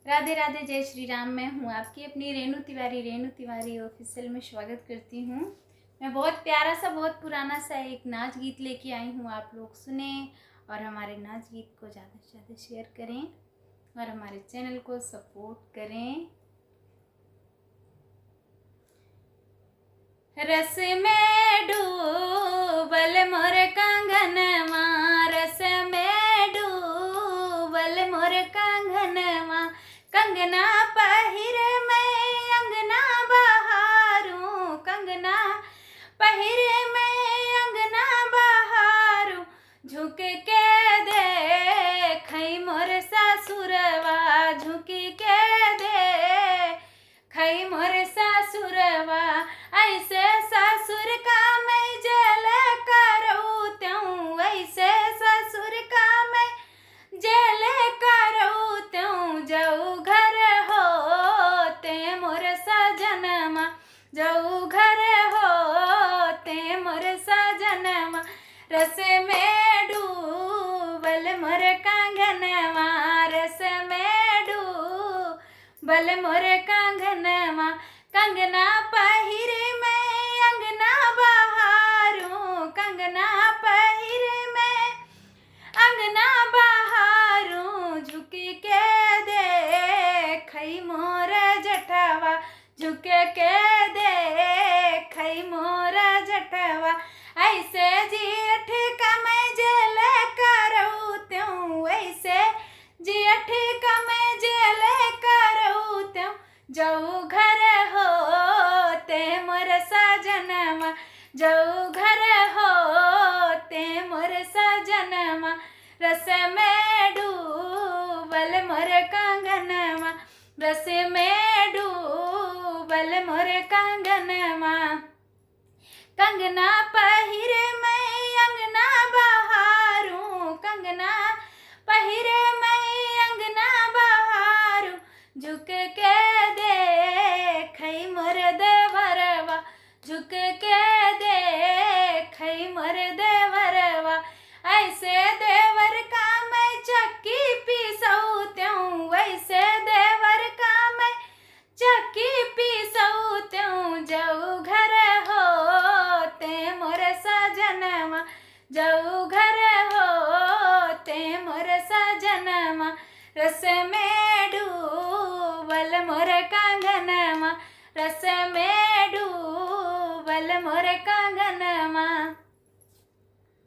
राधे राधे, जय श्री राम। मैं हूँ आपकी अपनी रेणु तिवारी ऑफिशियल में स्वागत करती हूँ। मैं बहुत प्यारा सा, बहुत पुराना सा एक नाच गीत लेके आई हूँ। आप लोग सुने और हमारे नाच गीत को ज़्यादा से ज़्यादा शेयर करें और हमारे चैनल को सपोर्ट करें। रस में डूबल मोर कंगनवा, रस में डूबल मोर कंगनवा, कंगना पहिर मैं अंगना बहारूं, कंगना पहिर मैं अंगना बहारूं, झुक के देखई मोर ससुरवा, झुक के देखई मोर ससुरवा, ऐसे ससुर का मैं जल करूँ त्यों, ऐसे ससुर का मैं जल करूँ त्यों, जाऊ घर होते मोर सजनमा, जाऊ घर होते मोर सजनमा, रस में डूबल मोर कंगनवा, रस में डूबल मोर कंगनवा, कंगना पहिर मैं अंगना बहारूं, कंगना पहिर मैं अंगना बहारूं, झुक के देखई मोर जटवा, झुक के देखई मोर जटवा, ऐसे जेठ का मैं जल करूँ त्यों, ऐसे जेठ का मैं जल करूँ त्यों, जाऊ घर होते मोर सजनमा, जाऊ घर होते मोर सजनमा, रस में डूबल मोर कंगनवा, रस में डूबल मोर कंगनवा, कंगना पहिर मैं अंगना बहारूं, कंगना पहिर मैं अंगना बहारूं, झुक के देखई मोर देवरवा, झुक के देखई मोर देवरवा, ऐसे देवर का मैं चक्की पीसऊ त्यों, ऐसे देवर का मैं चक्की पीसऊ त्यों, जाऊ घर होते मोर सजनमा, जाऊ घर होते मोर सजनमा, रस में डूबल मोर कंगनवा, रस में